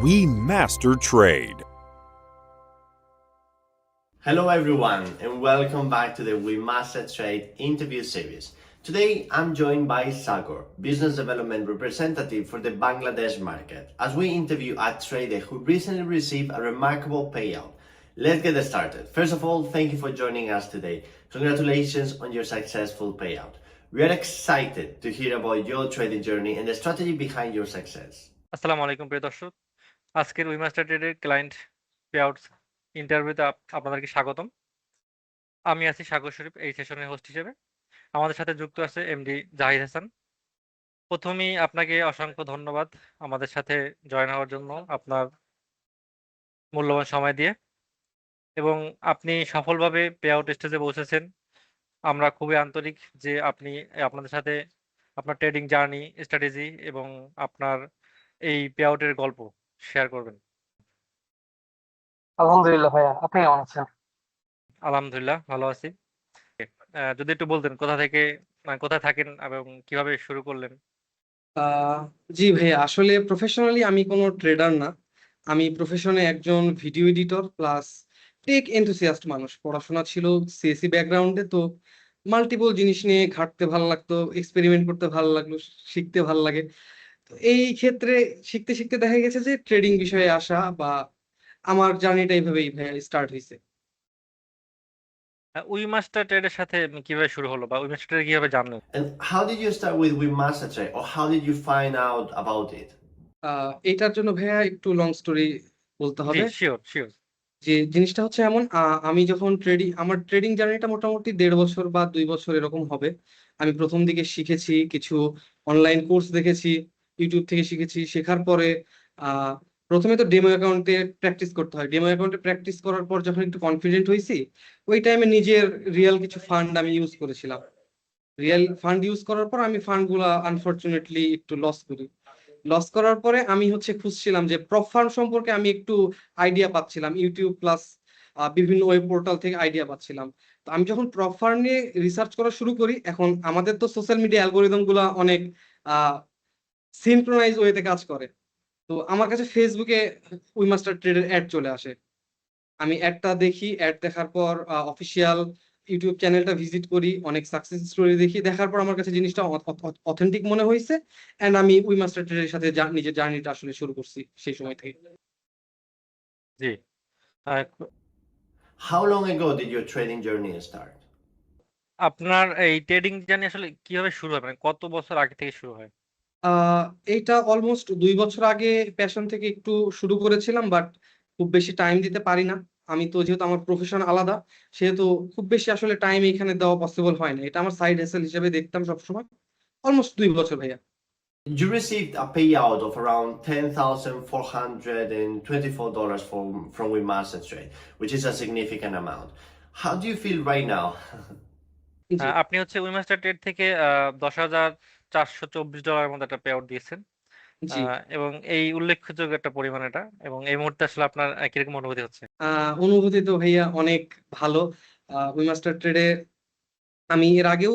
We master trade. Hello everyone and welcome back to the We Master Trade interview series. Today I'm joined by Sagar, Business Development Representative for the Bangladesh market, as we interview a trader who recently received a remarkable payout. Let's get started. First of all, thank you for joining us today. Congratulations on your successful payout. We are excited to hear about your trading journey and the strategy behind your success. আসসালামু আলাইকুম প্রিয় দর্শক, আজকের উইমাস্টার ট্রেডের client পেআউটস ইন্টারভিউতে আপনাদেরকে স্বাগতম। আমি আছি সাগর শরীফ এই সেশনের হোস্ট হিসেবে। আমাদের সাথে যুক্ত আছে এমডি জাহিদ হাসান। প্রথমেই আপনাকে অসংখ্য ধন্যবাদ আমাদের সাথে জয়েন হওয়ার জন্য, আপনার মূল্যবান সময় দিয়ে, এবং আপনি সফলভাবে পেআউট স্টেজে পৌঁছেছেন। আমরা খুবই আন্তরিক যে আপনি আপনাদের সাথে আপনার ট্রেডিং জার্নি, স্ট্র্যাটেজি এবং আপনার এই পেআউটের গল্প শেয়ার করবেন। আলহামদুলিল্লাহ ভাইয়া, আপনি কেমন আছেন? আলহামদুলিল্লাহ ভালো আছি। যদি একটু বলতেন কোথায় থাকেন এবং কিভাবে শুরু করলেন? জি ভাইয়া, আসলে প্রফেশনালি আমি কোনো ট্রেডার না। আমি প্রফেশনে একজন video editor plus tech enthusiast মানুষ। পড়াশোনা ছিল সিএসসি ব্যাকগ্রাউন্ডে, তো মাল্টিপল জিনিস নিয়ে ঘাঁটতে ভালো লাগতো, এক্সপেরিমেন্ট করতে ভালো লাগলো, শিখতে ভালো লাগে। তো এই ক্ষেত্রে শিখতে শিখতে দেখা গেছে যে ট্রেডিং বিষয়ে আসা বা আমার জার্নিটা এইভাবেই ভাইয়া স্টার্ট হয়েছে। উইমাস্টার ট্রেডের সাথে কিভাবে শুরু হলো বা উইমাস্টার ট্রেড কিভাবে জানলেন? And how did you start with Master Trade, or how did you find out about it? এটার জন্য ভাইয়া একটু লং স্টোরি বলতে জি, হবে। শিওর। যে জিনিসটা হচ্ছে এমন, আমি যখন আমার ট্রেডিং জার্নিটা মোটামুটি 1.5 বছর বা 2 বছর এরকম হবে। আমি প্রথম দিকে শিখেছি, কিছু অনলাইন কোর্স দেখেছি, ইউটিউব থেকে শিখেছি। শেখার পরে প্রথমে তো ডেমো অ্যাকাউন্টে প্র্যাকটিস করতে হয়। ডেমো অ্যাকাউন্টে প্র্যাকটিস করার পর যখন একটু কনফিডেন্ট হয়েছি, ওই টাইমে নিজের রিয়েল কিছু ফান্ড আমি ইউজ করেছিলাম। রিয়েল ফান্ড ইউজ করার পর আমি ফান্ডগুলা আনফরচুনেটলি একটু লস করি। লস করার পরে আমি খুঁজছিলাম যে প্রপ ফার্ম সম্পর্কে আমি একটু আইডিয়া পাচ্ছিলাম, ইউটিউব প্লাস বিভিন্ন ওয়েব পোর্টাল থেকে আইডিয়া পাচ্ছিলাম। তো আমি যখন প্রপ ফার্ম নিয়ে রিসার্চ করা শুরু করি, এখন আমাদের তো সোশ্যাল মিডিয়া অ্যালগোরিদম গুলা অনেক সিনক্রোনাইজ ওয়েতে কাজ করে। তো আমার কাছে ফেসবুকে উইমাস্টার ট্রেডের অ্যাড চলে আসে। আমি অ্যাডটা দেখি, অ্যাড দেখার পর অফিসিয়াল ইউটিউব চ্যানেলটা ভিজিট করি, অনেক সাকসেস স্টোরি দেখি। দেখার পর আমার কাছে জিনিসটা অথেন্টিক মনে হয়েছে, এন্ড আমি উইমাস্টার ট্রেডের সাথে নিজের জার্নিটা আসলে শুরু করছি সেই সময় থেকে। জি। আহ, How long ago did your trading journey start? আপনার এই ট্রেডিং জার্নি আসলে কিভাবে শুরু হয়, মানে কত বছর আগে থেকে শুরু হয়? এইটা অলমোস্ট 2 বছর আগে প্যাশন থেকে একটু শুরু করেছিলাম, বাট খুব বেশি টাইম দিতে পারি না। আমি তো যেহেতু আমার প্রফেশন আলাদা, সেহেতু খুব বেশি আসলে টাইম এখানে দেওয়া পসিবল হয় না। এটা আমার সাইড হ্যাসেল হিসেবে দেখতাম সবসময়। অলমোস্ট 2 বছর ভাইয়া। You received a payout of around $10,424 from Master Trade, which is a significant amount. How do you feel right now? জি আপনি উইমাস্টার ট্রেড থেকে $10,424 মতো একটা পেআউট দিয়েছেন, জি এবং এই উল্লেখযোগ্য একটা পরিমাণ এটা, এবং এই মুহূর্তে আসলে আপনার কিরকম অনুভূতি হচ্ছে? অনুভূতি তো ভাইয়া অনেক ভালো। উইমাস্টার ট্রেডে আমি এর আগেও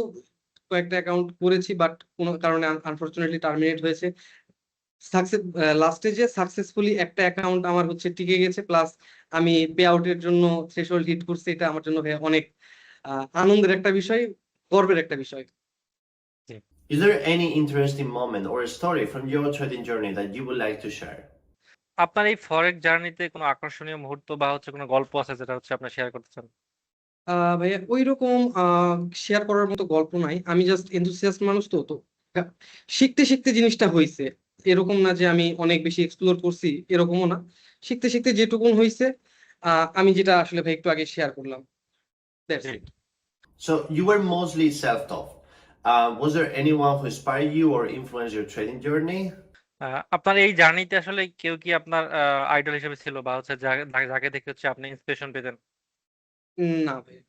কয়েকটা অ্যাকাউন্ট করেছি, বাট কোনো কারণে আনফরচুনেটলি টার্মিনেট হয়েছে। লাস্টে যে সাকসেসফুলি একটা অ্যাকাউন্ট আমার টিকে গেছে, প্লাস আমি পে আউটের জন্য থ্রেশহোল্ড হিট করছি, এটা আমার জন্য ভাইয়া অনেক আনন্দের একটা বিষয়, গর্বের একটা বিষয়। জি। Is there any interesting moment or a story from your trading journey that you would like to share? আপনার এই ফরেক্স জার্নিতে কোনো আকর্ষণীয় মুহূর্ত বা কোনো গল্প আছে যেটা আপনার শেয়ার করতে চান? ভাইয়া ওইরকম শেয়ার করার মতো গল্প নাই। আমি জাস্ট এনথুসিয়াস্ট মানুষ, তো তো আহ, শিখতে শিখতে জিনিসটা হইছে। এরকম না যে আমি অনেক বেশি এক্সপ্লোর করছি, এরকমও না। শিখতে শিখতে যেটুকুন হইছে, আমি যেটা আসলে ভাই একটু আগে শেয়ার করলাম, that's G. It. So you were mostly self-taught. Was there anyone who inspired you or influenced your trading journey? আপনার এই জার্নিতে আসলে কেউ কি আপনার আইডল হিসেবে ছিল, বা যাকে দেখে আপনি ইন্সপিরেশন পেতেন? না ভাই,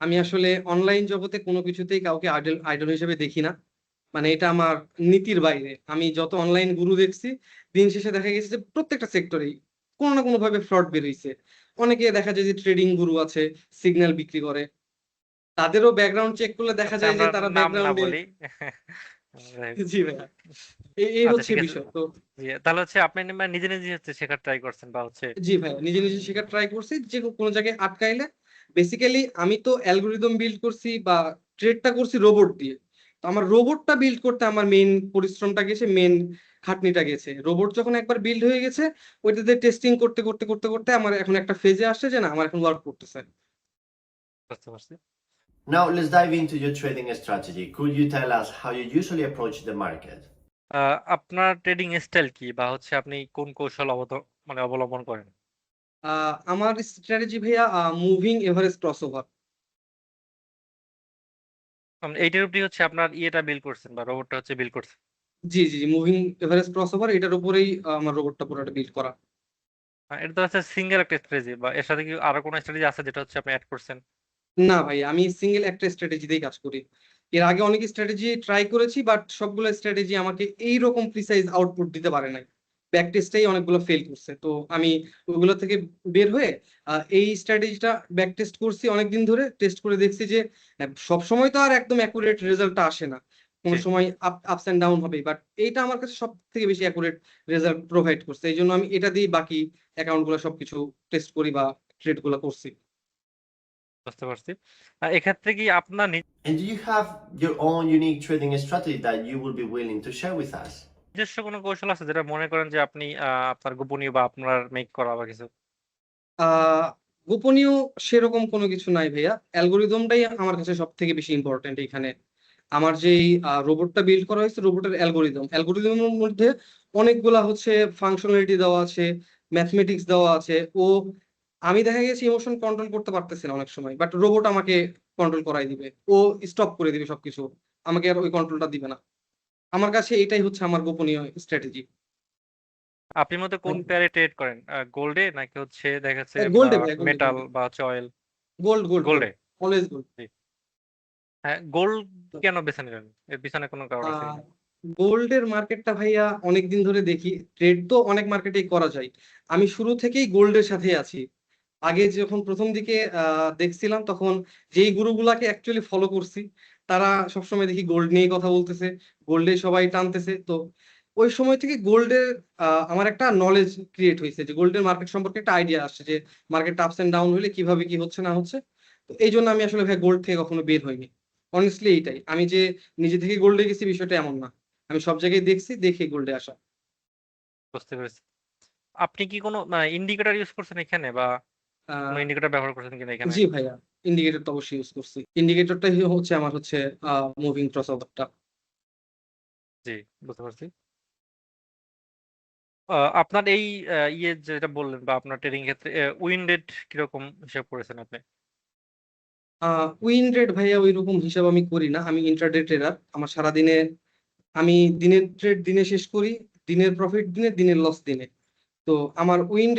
আমি আসলে অনলাইন জগতে কোনো কিছুতেই কাউকে আইডল আইডল হিসেবে দেখি না। মানে এটা আমার নীতির বাইরে। আমি যত অনলাইন গুরু দেখছি, দিন শেষে দেখা গেছে যে প্রত্যেকটা সেক্টরেই কোনো না কোনো ভাবে ফ্রড বের হইছে। অনেকে দেখা যায় যে ট্রেডিং গুরু আছে, সিগন্যাল বিক্রি করে, তাদেরও ব্যাকগ্রাউন্ড চেক করলে দেখা যায় যে আমরা তারা নাম না ব্যাকগ্রাউন্ডে। বলি, Right. জি ভাইয়া, এই আচ্ছা, হচ্ছে ঠিক আছে। বিষয়। তো জি, তাহলে হচ্ছে আপনি নিজে নিজে হচ্ছে শেখার ট্রাই করছেন বা হচ্ছে জি ভাইয়া, নিজে, নিজে শেখার ট্রাই করছি। যে কোনো জায়গায় আটকাইলে বেসিক্যালি আমি তো অ্যালগরিদম বিল্ড করছি বা ট্রেডটা করছি রোবট দিয়ে। তো আমার রোবটটা বিল্ড করতে আমার মেইন পরিশ্রমটা গেছে, মেইন খাটনিটা গেছে। রোবট যখন একবার বিল্ড হয়ে গেছে, ওইটাতে টেস্টিং করতে আমার এখন একটা ফেজে আসছে যে না আমার এখন ওয়ার্ক করতেছে। বুঝতে পারছি। Now let's dive into your trading strategy. Could you tell us how you usually approach the market? আপনার ট্রেডিং স্টাইল কি? বা হচ্ছে আপনি কোন কৌশল অবলম্বন করেন? আমার স্ট্র্যাটেজি ভাইয়া মুভিং এভারেজ ক্রসওভার। এইটার উপরেই হচ্ছে আপনার ইয়েটা বিল্ড করছেন বা রোবটটা হচ্ছে বিল্ড করছেন। জি, মুভিং এভারেজ ক্রসওভার এটার উপরেই আমার রোবটটা পুরোটা বিল্ড করা। এটা তো হচ্ছে সিঙ্গেল একটা স্ট্র্যাটেজি বা এর সাথে কি আরো কোনো স্ট্র্যাটেজি আছে যেটা হচ্ছে আপনি এড করছেন? না ভাই, আমি সিঙ্গেল একটা স্ট্র্যাটেজিতেই কাজ করি। এর আগে অনেক স্ট্র্যাটেজি ট্রাই করেছি, বাট সবগুলো স্ট্র্যাটেজি আমাকে এইরকম প্রিসাইজ আউটপুট দিতে পারে নাই। ব্যাক টেস্টেই অনেকগুলো ফেল করছে। তো আমি ওইগুলো থেকে বের হয়ে এই স্ট্র্যাটেজিটা ব্যাক টেস্ট করছি অনেকদিন ধরে। টেস্ট করে দেখছি যে সবসময় তো আর একদম অ্যাকুরেট রেজাল্টটা আসে না। জি, কোনো সময় আপস অ্যান্ড ডাউন হবে। বাট এইটা আমার কাছে সব থেকে বেশি অ্যাকুরেট রেজাল্ট প্রোভাইড করছে। এই জন্য আমি এটা দিয়েই বাকি অ্যাকাউন্টগুলো সবকিছু টেস্ট করি বা ট্রেডগুলো করছি। বুঝতে পারছি। এক্ষেত্রে কি আপনার And do you have your own unique trading strategy that you will be willing to share with us? নিজস্ব কোনো কৌশল আছে যেটা মনে করেন যে আপনি আপনার গোপনীয় বা আপনার মেক করা বা কিছু? আ গোপনীয় সেরকম কোনো কিছু নাই ভাইয়া। অ্যালগরিদমটাই আমার কাছে সবথেকে বেশি ইম্পোর্টেন্ট এইখানে। আমার যেই রোবটটা বিল্ড করা হয়েছে, রোবটের অ্যালগরিদম। অ্যালগরিদমের মধ্যে অনেকগুলা হচ্ছে ফাংশনালিটি দেওয়া আছে, ম্যাথমেটিক্স দেওয়া আছে। আমি দেখা গেছে ইমোশন কন্ট্রোল করতে পারতেছি না অনেক সময়। বাট রোবট আমাকে কন্ট্রোল করায় দিবে। ও স্টপ করে দিবে সবকিছু। আমাকে আর ওই কন্ট্রোলটা দিবে না। আমার কাছে এটাই হচ্ছে আমার গোপনীয় স্ট্র্যাটেজি। আপনি মূলত কোন পেয়ারে ট্রেড করেন? গোল্ডে নাকি হচ্ছে দেখা যাচ্ছে গোল্ডে ভাইয়া, গোল্ডে, মেটাল গোল্ডে। বা হচ্ছে অয়েল? গোল্ড। গোল্ডে? Always gold. জি। হ্যাঁ, গোল্ড কেন বেছে নিলেন? এর পিছনে কোনো কারণ আছে আহ কিনা? গোল্ডের মার্কেটটা ভাইয়া অনেকদিন ধরে দেখি। ট্রেড তো অনেক মার্কেটেই করা যায়। আমি শুরু থেকেই গোল্ডের সাথে আছি। আগে যখন প্রথম দিকে দেখছিলাম, তখন যেই গুরুগুলাকে অ্যাকচুয়ালি ফলো করছি, তারা সবসময় দেখি গোল্ড নিয়ে কথা বলতেছে, গোল্ডে সবাই টানতেছে। তো ওই সময় থেকে গোল্ডের আমার একটা নলেজ ক্রিয়েট হয়েছে, যে গোল্ডের মার্কেট সম্পর্কে একটা আইডিয়া আসছে, যে মার্কেট আপস এন্ড ডাউন হলে কিভাবে কি হচ্ছে না হচ্ছে। তো এই জন্য আমি আসলে ভাই গোল্ড থেকে কখনো বের হইনি। অনেস্টলি এইটাই। আমি যে নিজে থেকে গোল্ডে গেছি বিষয়টা এমন না। আমি সব জায়গায় দেখছি, দেখে গোল্ডে আসা। বুঝতে পেরেছি। আপনি কি কোনো ইন্ডিকেটর ইউজ করছেন এখানে বা কোনো আহ ইন্ডিকেটর ব্যবহার করছেন কিনা এখানে? জি ভাইয়া, ইন্ডিকেটর তো অবশ্যই ইউজ করছি। ইন্ডিকেটরটাই হচ্ছে আমার হচ্ছে মুভিং ক্রসওভারটা। জি, বুঝতে পারছি। আপনার এই ইয়ে যেটা বললেন বা আপনার ট্রেডিং ক্ষেত্রে উইন রেট কিরকম হিসাব করেছেন আপনি? উইন রেট ভাইয়া ওইরকম হিসাব আমি করি না। আমি ইন্ট্রাডে ট্রেডার। আমার সারাদিনে আমি দিনের ট্রেড দিনে শেষ করি, দিনের প্রফিট দিনে, দিনের লস দিনে। তো আমার উইন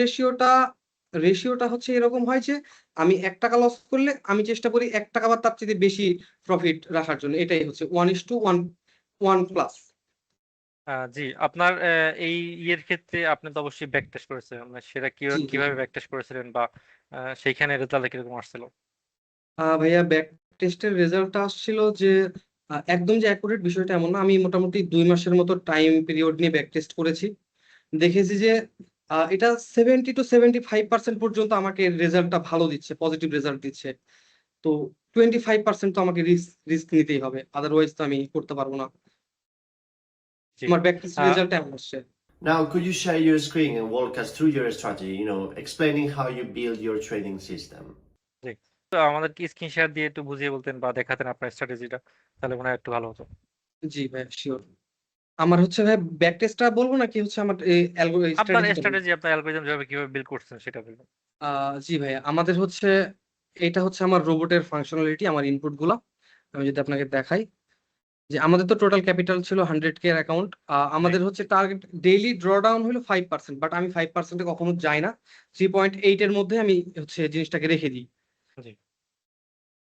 রেশিওটা হচ্ছে এরকম হয় যে আমি ৳১ লস করলে আমি চেষ্টা করি ৳১ বা তার চেয়ে বেশি প্রফিট রাখার জন্য। এটাই হচ্ছে 1:1, 1 প্লাস। জি, আপনার এই ইয়ের ক্ষেত্রে আপনি তো অবশ্যই ব্যাক টেস্ট করেছেন। সেটা জি। কিভাবে ব্যাক টেস্ট করেছিলেন বা সেইখানে রেজাল্ট কিরকম আসছিল? ভাইয়া ব্যাক টেস্টের রেজাল্টটা আসছিল যে একদম যে অ্যাকুরেট বিষয়টা এমন না। আমি মোটামুটি ২ মাসের মতো টাইম পিরিয়ড নিয়ে ব্যাক টেস্ট করেছি। দেখেছি যে এটা 70-75% পর্যন্ত আমাকে রেজাল্টটা ভালো দিচ্ছে, পজিটিভ রেজাল্ট দিচ্ছে। তো 25% তো আমাকে রিস্ক নিতেই হবে। আদারওয়াইজ তো আমি করতে পারব না। জি। আমার ব্যাক টেস্ট আ রেজাল্ট এমন আসছে। Now, could you share your screen and walk us through your strategy, explaining how you build your trading system? জি। তো আমাদেরকে স্ক্রিন শেয়ার দিয়ে একটু বুঝিয়ে বলতেন বা দেখাতেন আপনার স্ট্র্যাটেজিটা। তাহলে মনে হয় একটু ভালো হতো। জি ভাইয়া, সিওর। আমার হচ্ছে ভাই ব্যাক টেস্টটা বলব নাকি হচ্ছে আমার এই আপনার স্ট্র্যাটেজিটা বলব? স্ট্র্যাটেজি, আপনার অ্যালগরিদম কিভাবে বিল্ড করছেন সেটা বলবেন। জি ভাইয়া, আমাদের হচ্ছে এটা হচ্ছে আমার রোবটের ফাংশনালিটি, আমার ইনপুট গুলা। আমি যদি আপনাকে দেখাই, যে আমাদের তো টোটাল ক্যাপিটাল ছিল 100K এর অ্যাকাউন্ট। জি, আমাদের হচ্ছে টার্গেট ডেইলি ড্রডাউন হলো 5%, বাট আমি 5% এ কখনো যাই না। 3.8 এর মধ্যে আমি হচ্ছে জিনিসটাকে রেখে দিই। জি।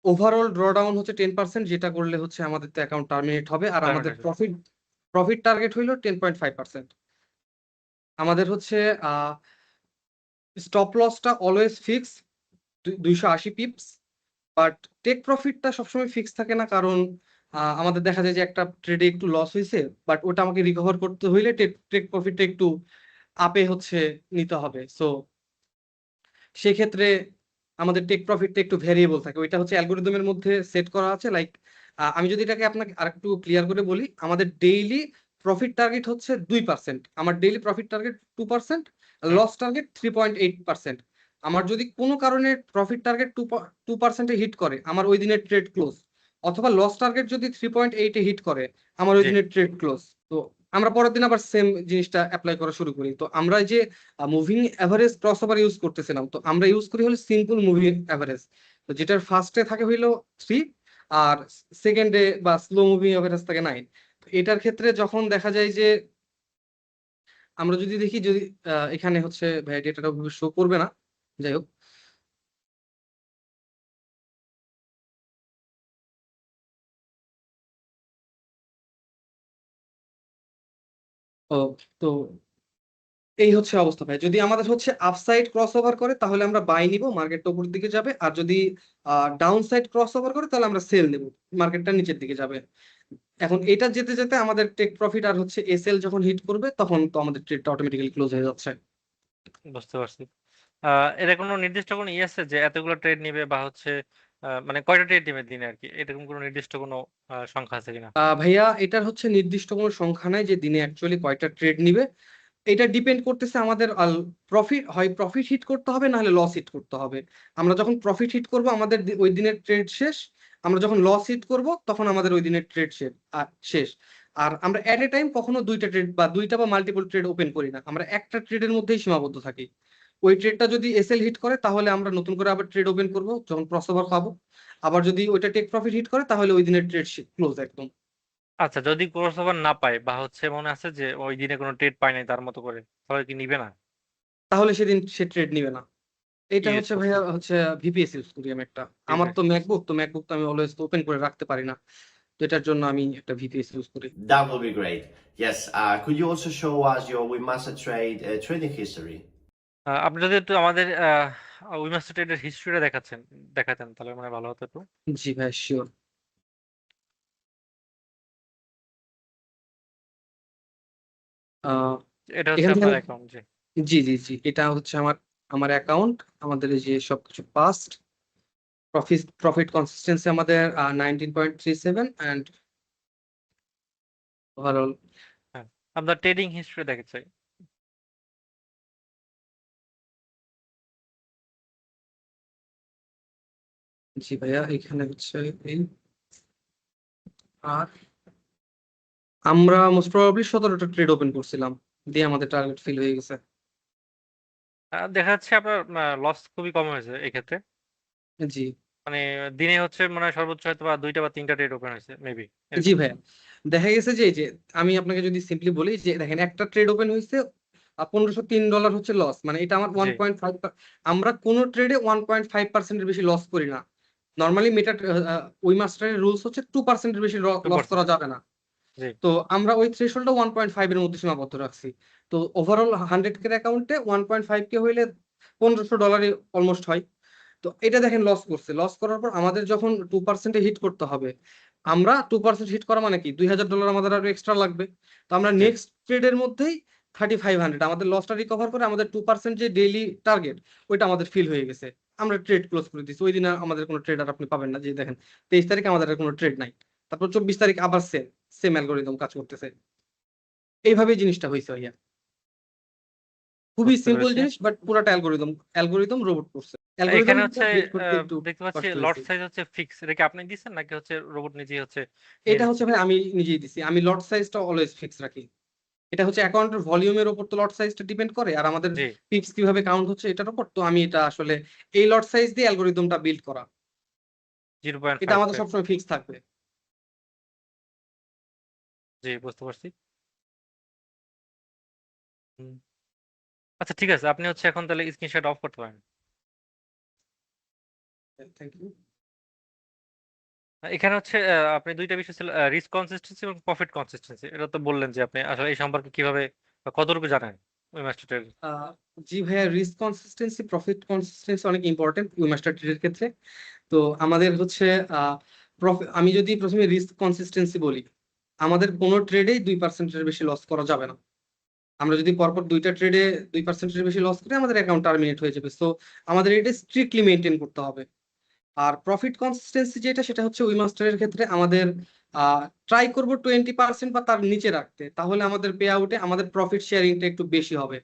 ওভারঅল ড্রডাউন হচ্ছে 10%, যেটা করলে হচ্ছে আমাদের তো অ্যাকাউন্ট টার্মিনেট হবে। আর টার্গেট আমাদের আছে। প্রফিট টার্গেট হইলো 10.5%। আমাদের হচ্ছে আ স্টপ লসটা always fix ২৮০ pips. But take প্রফিটটা সবসময় ফিক্স থাকে না। কারণ আমাদের দেখা যায় যে একটা ট্রেডে একটু লস হয়েছে, বাট ওটা আমাকে রিকভার করতে হইলে টেক প্রফিটটা একটু আপে হচ্ছে নিতে হবে। সো সেক্ষেত্রে আমাদের টেক প্রফিটটা একটু ভেরিয়েবল থাকে, ওইটা হচ্ছে অ্যালগোরিদমের মধ্যে সেট করা আছে। লাইক আমি যদি এটাকে আপনাকে আরেকটু ক্লিয়ার করে বলি, আমাদের ডেইলি প্রফিট টার্গেট হচ্ছে 2%, আমার ডেইলি প্রফিট টার্গেট 2%, হুম, লস টার্গেট 3.8%। আমার যদি কোনো কারণে প্রফিট টার্গেট 2%-এ হিট করে, আমার ওই দিনের ট্রেড ক্লোজ, অথবা লস টার্গেট যদি 3.8-এ হিট করে, আমার ওই জি দিনের ট্রেড ক্লোজ। তো আমরা পরের দিন আবার সেম জিনিসটা অ্যাপ্লাই করা শুরু করি। তো আমরা যে moving average cross over use করতেছিলাম, তো আমরা ইউজ করি হলো সিম্পল মুভিং এভারেজ, তো যেটার ফার্স্টে থাকে হইলো 3, আর সেকেন্ডে বা স্লো মুভিং এভারেজ থাকে 9। এটার ক্ষেত্রে যখন দেখা যায় যে আমরা যদি দেখি, যদি এখানে হচ্ছে ভাই ডেটাটা শো করবে না, যাই হোক। ও, তো এই হচ্ছে অবস্থা ভাই। যদি আমাদের হচ্ছে আপসাইড ক্রস ওভার করে তাহলে আমরা বাই নিব, মার্কেটটা উপরের দিকে যাবে। আর যদি ডাউন সাইড ক্রস ওভার করে তাহলে আমরা সেল নেব, মার্কেটটা নিচের দিকে যাবে। এখন এটা যেতে যেতে আমাদের টেক প্রফিট আর হচ্ছে এসএল যখন হিট করবে, তখন তো আমাদের ট্রেডটা অটোমেটিক্যালি ক্লোজ হয়ে যাচ্ছে। বুঝতে পারছি। এটা কোনো নির্দিষ্ট কোনো আছে যে এতগুলো ট্রেড নিবে বা হচ্ছে মানে কয়টা ট্রেড নিবে দিনে আর কি, এরকম কোনো নির্দিষ্ট কোনো সংখ্যা আছে কিনা? ভাইয়া, এটার হচ্ছে নির্দিষ্ট কোনো সংখ্যা নাই যে দিনে অ্যাকচুয়ালি কয়টা ট্রেড নিবে। এটা ডিপেন্ড করতেছে আমাদের প্রফিট হিট করতে হবে, না হলে লস হিট করতে হবে। আমরা যখন প্রফিট হিট করব আমাদের ওই দিনের ট্রেড শেষ। আমরা যখন লস হিট করব তখন আমাদের ওই দিনের ট্রেড শেষ। আর আমরা এট এ টাইম কখনো দুইটা ট্রেড বা দুইটা বা মাল্টিপল ট্রেড ওপেন করি না, আমরা একটা ট্রেডের মধ্যেই সীমাবদ্ধ থাকি। ওই ট্রেডটা যদি এসএল হিট করে তাহলে আমরা নতুন করে আবার ট্রেড ওপেন করব যখন ক্রসওভার পাবো। আবার যদি ওইটা টেক প্রফিট হিট করে তাহলে ওই দিনের ট্রেড ক্লোজ একদম। আচ্ছা, যদি ক্রস ওভার না পায় বা হচ্ছে মনে আছে যে ওই দিনে কোনো ট্রেড পায় নাই তার মতো করে, তাহলে কি নিবে না? তাহলে সেদিন সে ট্রেড নিবে না। কি এটা ইউজ হচ্ছে ভাইয়া করছেন? হচ্ছে ভিপিএস ইউজ করি আমি একটা। আমার ডিফেন্স। তো ম্যাকবুক তো আমি অলওয়েজ ওপেন করে রাখতে পারি না। তো এটার জন্য আমি একটা ভিপিএস ইউজ করি। That will be great. Yes. Could you also show us your WeMaster Trade trading history? আপনি যদি একটু আমাদের উইমাস্টার ট্রেডের হিস্ট্রিটা দেখাতেন তাহলে মানে ভালো হতো একটু। জি ভাই, শিওর। আহ এটা হচ্ছে এখান থেকে আপনার অ্যাকাউন্ট, জি। জি জি জি, এটা হচ্ছে আমার আমার অ্যাকাউন্ট। আমাদের এই যে সবকিছু পাস্ট প্রফিট কনসিস্টেন্সি আমাদের 19.37, অ্যান্ড ওভারঅল। হ্যাঁ, আপনার ট্রেডিং হিস্ট্রি দেখতে চাই। জি ভাইয়া, এখানে হচ্ছে এই, আর আমরা মোস্ট প্রবাবলি 17টা ট্রেড ওপেন করছিলাম, দিয়ে আমাদের টার্গেট ফিল হয়ে গেছে। দেখা যাচ্ছে আপনার লস খুবই কম হয়েছে এক্ষেত্রে। জি মানে দিনে হচ্ছে মানে সর্বোচ্চ হয়তো বা 2টা বা 3টা ট্রেড ওপেন হয়েছে মেবি জি এরকম। ভাইয়া, দেখা গেছে যে এই যে আমি আপনাকে যদি সিম্পলি বলি যে দেখেন, একটা ট্রেড ওপেন হয়েছে, $1503 হচ্ছে লস, মানে এটা আমার জি 1.5। আমরা কোন ট্রেডে 1.5%-এর বেশি লস করি না। নর্মালি ওই মাস্টারের রুলস হচ্ছে 2%-এর বেশি লস 2%। করা যাবে না। জি তো আমরা ওই থ্রেশহোল্ডটা 1.5 এর মধ্যে সীমাবদ্ধ রাখছি। তো ওভারঅল 100K অ্যাকাউন্টে 1.5K হইলে $1500 অলমোস্ট হয়। তো এটা দেখেন লস করছে, লস করার পর আমাদের যখন 2%-এ হিট করতে হবে, আমরা 2% হিট করা মানে কি $2000 আমাদের আরো এক্সট্রা লাগবে। তো আমরা জি নেক্সট ট্রেডের মধ্যেই 3500 আমাদের লসটা রিকভার করে আমাদের 2% যে ডেইলি টার্গেট, ওইটা আমাদের ফিল হয়ে গেছে। আমরা ট্রেড ক্লোজ করে দিচ্ছি ওই দিন। আমাদের কোনো ট্রেড আর আপনি পাবেন না, যে দেখেন 23 তারিখে আমাদের আর কোনো ট্রেড নাই। তারপর 24 তারিখ আবার সেম অ্যালগোরিদম কাজ করতেছে। এইভাবেই জিনিসটা হয়েছে ভাইয়া। খুবই বুঝতে সিম্পল পেরেছি। জিনিস, বাট পুরাটা অ্যালগোরিদম রোবট করছে। অ্যালগোরিদম এখানে হচ্ছে বিট করতে একটু দেখতে পাচ্ছি কষ্ট লট হয়েছে। সাইজ হচ্ছে ফিক্স, এটা কি আপনি দিচ্ছেন নাকি হচ্ছে রোবট নিজেই হচ্ছে নিয়ে এটা নিচ্ছে? হচ্ছে ভাই আমি নিজেই দিছি, আমি লট সাইজটা অলওয়েজ ফিক্স রাখি। এটা হচ্ছে অ্যাকাউন্টের ভলিউমের উপর তো লট সাইজটা ডিপেন্ড করে, আর আমাদের জি পিপস কিভাবে কাউন্ট হচ্ছে এটার উপর। তো আমি এটা আসলে এই লট সাইজ দিয়ে অ্যালগোরিদমটা বিল্ড করা, এটা আমাদের 0.55। সবসময় ফিক্স থাকবে। জি বুঝতে পারছি। হুম। আচ্ছা ঠিক আছে, আপনি হচ্ছে এখন তাহলে স্ক্রিনশট অফ করতে পারেন। Thank you. এখানে হচ্ছে আপনি দুইটা বিষয় ছিল, রিস্ক কনসিস্টেন্সি এবং প্রফিট কনসিস্টেন্সি। এটা তো বললেন যে আপনি আসলে এই সম্পর্কে কিভাবে বা কতটুকু জানেন ওই মাস্টার। আহ, জি ভাইয়া, রিস্ক কনসিস্টেন্সি প্রফিট কনসিস্টেন্সি অনেক ইম্পর্টেন্ট উইমাস্টার ট্রেডের ক্ষেত্রে। তো আমাদের হচ্ছে আমি যদি প্রথমে রিস্ক কনসিস্টেন্সি বলি, আমাদের কোনো ট্রেডেই 2%-এর বেশি লস করা যাবে না। আমরা যদি পরপর 2টা ট্রেডে 2%-এর বেশি লস করি, আমাদের অ্যাকাউন্ট টার্মিনেট হয়ে যাবে। সো আমাদের এটা স্ট্রিক্টলি মেনটেন করতে হবে। আর প্রফিট কনসিস্টেন্সি যেটা, সেটা হচ্ছে উইমাস্টারের ক্ষেত্রে আমাদের ট্রাই করবো 20% বা তার নিচে রাখতে, তাহলে আমাদের পে আউটে আমাদের প্রফিট শেয়ারিংটা একটু বেশি হবে।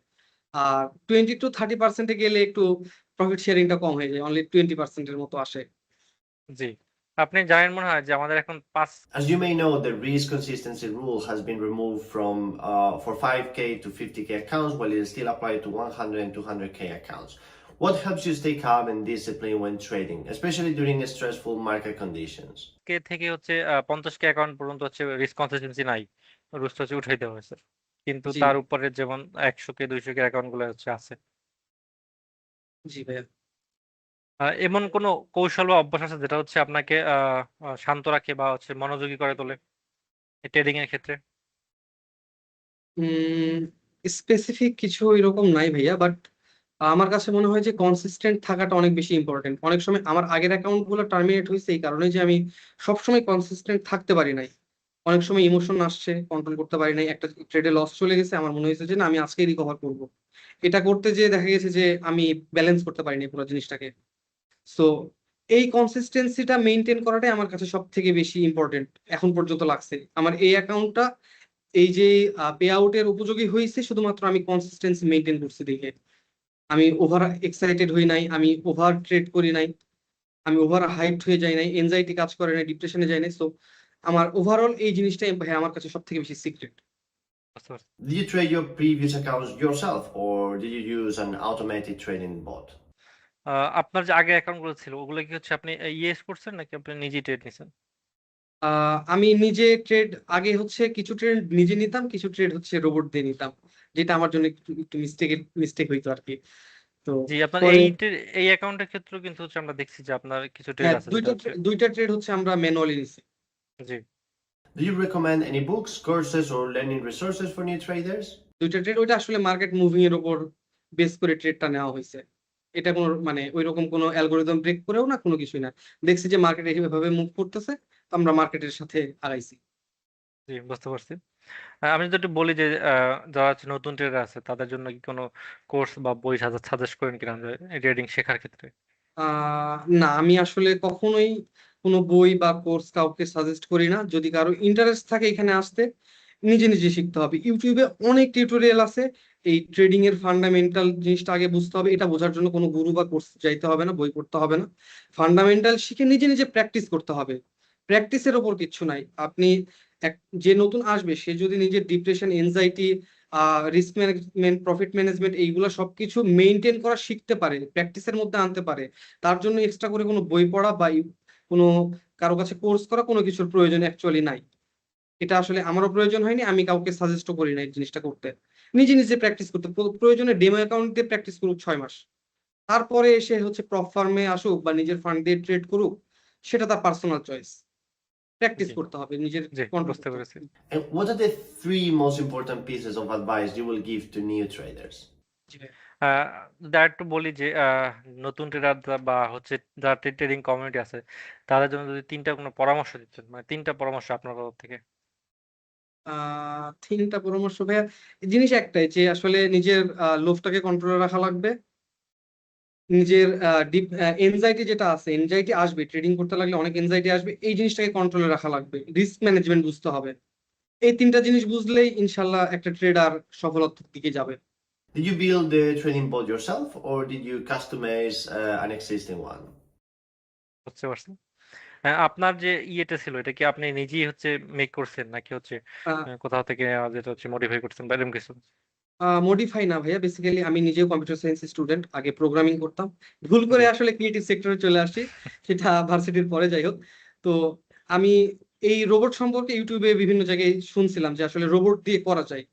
আর 20-30%-এ গেলে একটু প্রফিট শেয়ারিংটা কম হয়ে যায়, অনলি 20%-এর মতো আসে। জি, আপনি জানেন মনে হয় যে আমাদের এখন 5 As you may know, the risk consistency rule has been removed from for 5K to 50K accounts, while it is still applied to 100 and 200K accounts. What helps you stay calm and disciplined when trading, especially during stressful market conditions? কে থেকে হচ্ছে 50K account পর্যন্ত হচ্ছে risk consistency নাই, রুলসটা হচ্ছে উঠাই দেওয়া হয়েছে, কিন্তু জি তার উপরে যেমন 100K 200K অ্যাকাউন্ট গুলো হচ্ছে আছে। জি ভাইয়া। এমন কোনো কৌশল বা অভ্যাস আছে যেটা হচ্ছে আপনাকে শান্ত রাখে বা হচ্ছে মনোযোগী করে তোলে ট্রেডিং এর ক্ষেত্রে? স্পেসিফিক কিছু এরকম নাই ভাইয়া, বাট আমার কাছে মনে হয় যে কনসিস্টেন্ট থাকাটা অনেক বেশি ইম্পর্টেন্ট। অনেক সময় আমার আগের অ্যাকাউন্ট গুলো টার্মিনেট হয়েছে এই কারণে যে আমি সবসময় কনসিস্টেন্ট থাকতে পারি নাই। অনেক সময় ইমোশন আসছে, কন্ট্রোল করতে পারি নাই, একটা ট্রেডে লস চলে গেছে, আমার মনে হয়েছে যে না আমি আজকেই রিকভার করবো। এটা করতে যেয়ে দেখা গেছে যে আমি ব্যালেন্স করতে পারিনি পুরো জিনিসটাকে। সো এই কনসিস্টেন্সিটা মেনটেন করাটাই আমার কাছে সব থেকে বেশি ইম্পর্টেন্ট এখন পর্যন্ত লাগছে। আমার এই অ্যাকাউন্টটা এই যে পে আউটের উপযোগী হয়েছে শুধুমাত্র আমি কনসিস্টেন্সি মেনটেন করছি দেখে। আমি ওভার এক্সাইটেড হই নাই, আমি ওভার ট্রেড করি নাই, আমি ওভার হাইপড হয়ে যাই নাই, এনজাইটি কাজ করে নাই, ডিপ্রেশনে যাই নাই। সো আমার ওভারঅল এই জিনিসটাই ভাই আমার কাছে সব থেকে বেশি সিক্রেট। বুঝতে পারছি। Did you trade your previous accounts yourself, or did you use an automated trading bot? আপনার যে আগে অ্যাকাউন্ট গুলো ছিল ওগুলো কি হচ্ছে আপনি ইয়েস করছেন নাকি আপনি নিজেই ট্রেড নিছেন? আমি নিজে ট্রেড আগে হচ্ছে কিছু ট্রেড নিজে নিতাম, কিছু ট্রেড হচ্ছে রোবট দিয়ে নিতাম, যেটা আমার জন্য একটু একটু মিস্টেক হইতো আর কি। তো জি, আপনার পরে এই অ্যাকাউন্টের ক্ষেত্রেও কিন্তু হচ্ছে আমরা দেখছি যে আপনার কিছু ট্রেড হ্যাঁ, আছে যেটা হচ্ছে দুইটা ট্রেড হচ্ছে আমরা ম্যানুয়ালি নিছি। জি। Do you recommend any books, courses, or learning resources for new traders? দুইটা ট্রেড ওইটা আসলে মার্কেট মুভিং এর উপর বেস করে ট্রেডটা নেওয়া হয়েছে। এটা কোনো মানে ওইরকম কোনো অ্যালগোরিদম ব্রেক করেও না, কোনো কিছুই না। দেখছি যে মার্কেট এইভাবে মুভ করতেছে, তো আমরা মার্কেটের সাথে আগাইছি। জি, বুঝতে পারছি। আমি যদি একটু বলি যে যারা হচ্ছে নতুন ট্রেডার আছে তাদের জন্য কি কোনো কোর্স বা বই সাজেস্ট করেন কিনা যে ট্রেডিং শেখার ক্ষেত্রে? না, আমি আসলে কখনোই কোনো বই বা কোর্স কাউকে সাজেস্ট করি না। যদি কারো ইন্টারেস্ট থাকে এখানে আসতে, নিজে নিজে শিখতে হবে। ইউটিউবে অনেক টিউটোরিয়াল আছে। এই ট্রেডিং এর ফান্ডামেন্টাল জিনিসটা আগে বুঝতে হবে। এটা বোঝার জন্য কোনো গুরু বা কোর্স যাইতে হবে না, বই পড়তে হবে না। ফান্ডামেন্টাল শিখে নিজে নিজে প্র্যাকটিস করতে হবে। প্র্যাকটিসের ওপর কিচ্ছু নাই। আপনি যে নতুন আসবে সে যদি নিজের depression, anxiety, risk management, profit management এইগুলো সবকিছু মেইনটেইন করা শিখতে পারে, প্র্যাকটিসের মধ্যে আনতে পারে, তার জন্য এক্সট্রা করে কোনো বই পড়া বা কোনো কারো কাছে কোর্স করা কোনো কিছুর প্রয়োজন অ্যাকচুয়ালি নাই। এটা আসলে আমারও প্রয়োজন হয়নি, আমি কাউকে সাজেস্টও করি না এই জিনিসটা করতে। নিজে নিজে প্র্যাকটিস করতে, প্রয়োজনে ডেমো অ্যাকাউন্ট দিয়ে প্র্যাকটিস করুক 6 মাস, তারপরে এসে হচ্ছে প্রপ ফার্মে আসুক বা নিজের ফান্ড দিয়ে ট্রেড করুক, সেটা তার পার্সোনাল চয়েস। প্র্যাকটিস জি, করতে হবে, নিজের জি, কন্ট্রোল বুঝতে করতে পেরেছি। হবে। And what are the three most important pieces of advice you will give to new traders? জি ভাই। একটু বলি যে নতুন ট্রেডার বা হচ্ছে যারা ট্রেডিং কমিউনিটি আছে তাদের জন্য যদি 3টা কোনো পরামর্শ দিচ্ছেন, মানে 3টা পরামর্শ আপনার তরফ থেকে। 3টা পরামর্শ ভাইয়া, জিনিস একটাই যে আসলে নিজের লোভটাকে কন্ট্রোলে রাখা লাগবে। নিজের এনজাইটি যেটা আছে, এনজাইটি আসবে, ট্রেডিং করতে লাগলে অনেক এনজাইটি আসবে, এই জিনিসটাকে কন্ট্রোলে রাখা লাগবে। রিস্ক ম্যানেজমেন্ট বুঝতে হবে। এই 3টা জিনিস বুঝলেই ইনশাল্লাহ একটা ট্রেডার সফলতার দিকে যাবে। Did you build the trading bot yourself, or did you customize an existing one? বুঝতে পারছি। আপনার যে ইয়েটা ছিল এটা কি আপনি নিজেই হচ্ছে মেক করছেন নাকি হচ্ছে আহ কোথাও থেকে যেটা হচ্ছে মডিফাই করছেন বা এরকম কিছু? মডিফাই না ভাইয়া, বেসিক্যালি আমি নিজেও কম্পিউটার সায়েন্স স্টুডেন্ট, আগে প্রোগ্রামিং করতাম, ভুল করে জি, আসলে ক্রিয়েটিভ সেক্টরে চলে আসি, সেটা ভার্সিটির পরে যাই হোক। তো আমি এই রোবট সম্পর্কে ইউটিউবে বিভিন্ন জায়গায় শুনছিলাম যে আসলে রোবট দিয়ে করা যায়।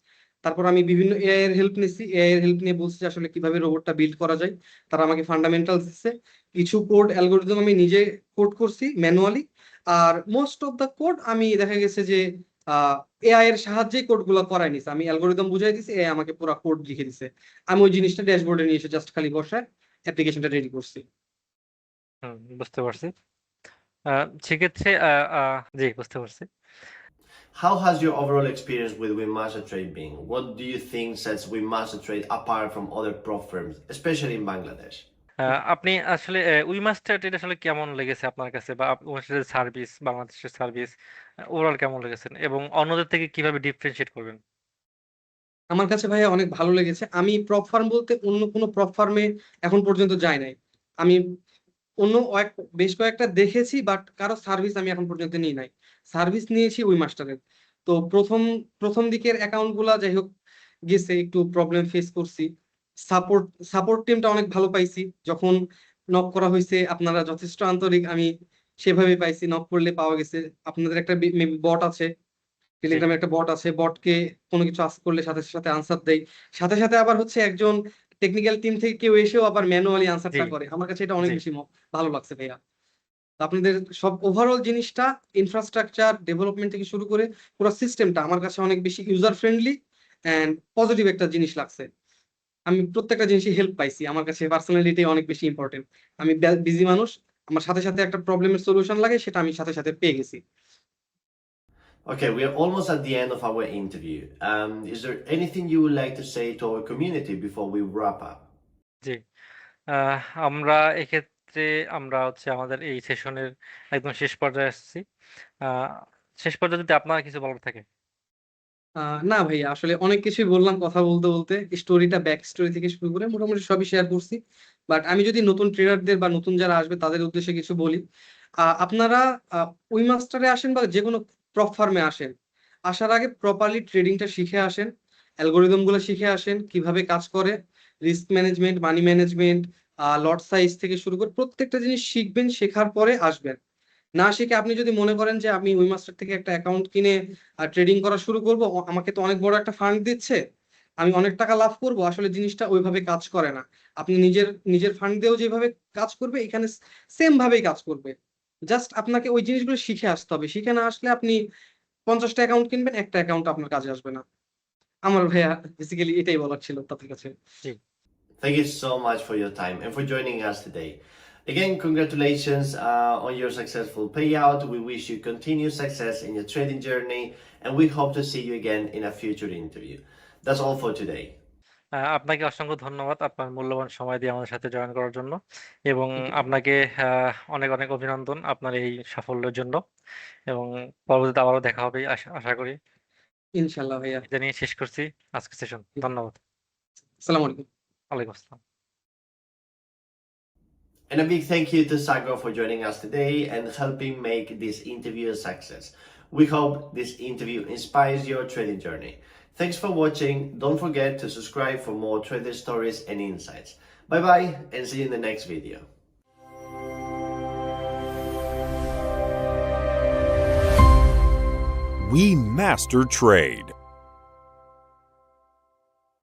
তারপর আমি বিভিন্ন এআই এর হেল্প নিছি, এআই এর হেল্প নিয়ে বলছি যে আসলে কিভাবে রোবটটা বিল্ড করা যায়। তারা আমাকে ফান্ডামেন্টাল দিচ্ছে, কিছু কোড অ্যালগোরিদম আমি নিজে কোড করছি ম্যানুয়ালি। আর মোস্ট অফ দা কোড আমি দেখা গেছে যে এআই এর সাহায্যে কোড গুলো করাই নিছে। আমি অ্যালগোরিদম বুঝাই দিছি, এআই আমাকে পুরো কোড লিখে দিছে। আমি ওই জিনিসটা ড্যাশবোর্ডে নিয়ে এসে জাস্ট খালি বসায় অ্যাপ্লিকেশনটা রেডি করছি। বুঝতে পারছি। সেক্ষেত্রে জি, বুঝতে পারছি। How has your overall experience with Webmaster Trade been? What do you think sets Webmaster Trade apart from other prop firms, especially in Bangladesh? আপনি আসলে উইমাস্টার ট্রেড আসলে কেমন লেগেছে আপনার কাছে? বা উইমাস্টারের সার্ভিস, বাংলাদেশের সার্ভিস ওভারঅল কেমন লেগেছে? এবং অন্যদের থেকে কিভাবে ডিফারেনশিয়েট করবেন? আমার কাছে ভাইয়া অনেক ভালো লেগেছে। আমি প্রপ ফার্ম বলতে অন্য কোনো প্রপ ফার্মে এখন পর্যন্ত যাই নাই। আমি অন্য বেশ কয়েকটা দেখেছি, বাট কারো সার্ভিস আমি এখন পর্যন্ত নিই নাই। সার্ভিস নিয়েছি উইমাস্টারের। তো প্রথম দিকের অ্যাকাউন্ট গুলা যাই হোক গেছে, একটু প্রবলেম ফেস করছি। সাপোর্ট টিমটা অনেক ভালো পাইছি। যখন নক করা হয়েছে আপনারা যথেষ্ট আন্তরিক, আমি সেভাবে পাইছি। নক করলে পাওয়া গেছে। আপনাদের একটা বট আছে, জি, টেলিগ্রামে একটা বট আছে। বটকে কোনো কিছু আস্ক করলে সাথে সাথে আনসার দেয়। সাথে আবার হচ্ছে একজন টেকনিক্যাল টিম থেকে কেউ এসেও আবার ম্যানুয়ালি জি, আনসারটা করে। আমার কাছে এটা অনেক জি। বেশি ভালো লাগছে ভাইয়া। তো আপনাদের সব ওভারঅল জিনিসটা, ইনফ্রাস্ট্রাকচার ডেভেলপমেন্ট থেকে শুরু করে পুরো সিস্টেমটা আমার কাছে অনেক বেশি ইউজার ফ্রেন্ডলি এন্ড পজিটিভ একটা জিনিস লাগছে। আমি প্রত্যেকটা জিনিসই হেল্প পাইছি। আমার কাছে পার্সোনালি এটাই অনেক বেশি ইম্পর্টেন্ট। আমি বিজি মানুষ, আমার সাথে একটা প্রবলেমের সলিউশন লাগে, সেটা আমি সাথে পেয়ে গেছি। Okay, we are almost at the end of our interview. Is there anything you would like to say to our community before we wrap up? জি। আমরা এক্ষেত্রে আমরা হচ্ছে আমাদের এই সেশনের একদম শেষ পর্যায়ে আসছি। আ শেষ পর্যায়ে যদি আপনার কিছু বলার থাকে? না ভাইয়া, আসলে অনেক কিছুই বললাম কথা বলতে স্টোরিটা, ব্যাক স্টোরি থেকে শুরু করে মোটামুটি সবই শেয়ার করছি। বাট আমি যদি নতুন ট্রেডারদের বা নতুন যারা আসবে তাদের উদ্দেশ্যে কিছু বলি, আপনারা উইমাস্টারে আসেন বা যে কোনো প্রপ ফার্মে আসেন, আসার আগে প্রপারলি ট্রেডিংটা শিখে আসেন, অ্যালগোরিদম গুলো শিখে আসেন, কিভাবে কাজ করে, রিস্ক ম্যানেজমেন্ট, মানি ম্যানেজমেন্ট, লট সাইজ থেকে শুরু করে প্রত্যেকটা জিনিস শিখবেন। শেখার পরে আসবেন। না শিখে আপনি যদি মনে করেন যে আমি উইমাস্টার থেকে একটা অ্যাকাউন্ট কিনে ট্রেডিং করা শুরু করব, আমাকে তো অনেক বড় একটা ফান্ড দিচ্ছে, আমি অনেক টাকা লাভ করব, আসলে জিনিসটা ওইভাবে কাজ করে না। আপনি নিজের ফান্ড দিয়েও যেভাবে কাজ করবে, এখানে সেম ভাবেই কাজ করবে। জাস্ট আপনাকে ওই জিনিসগুলো শিখে আসতে হবে। শিখে না আসলে আপনি 50টা অ্যাকাউন্ট কিনবেন, একটা অ্যাকাউন্ট আপনার কাজে আসবে না। আমার ভাইয়া বেসিক্যালি এটাই বলার ছিল তাদের কাছে। জি। Thank you so much for your time and for joining us today. Again, congratulations on your successful payout. We wish you continued success in your trading journey, and we hope to see you again in a future interview. That's all for today. আপনাকে অসংখ্য ধন্যবাদ আপনার মূল্যবান সময় দিয়ে আমাদের সাথে join করার জন্য। এবং আপনাকে অনেক অভিনন্দন আপনার এই সাফল্যের জন্য। এবং পরবর্তীতে আবারও দেখা হবে আশা করি। ইনশাল্লাহ ভাইয়া। এটা নিয়ে শেষ করছি আজকের সেশন। ধন্যবাদ। আসসালামু আলাইকুম। ওয়ালাইকুম আসসালাম। And a big thank you to Sagar for joining us today and helping make this interview a success. We hope this interview inspires your trading journey. Thanks for watching. Don't forget to subscribe for more trader stories and insights. Bye bye and see you in the next video. We master trade.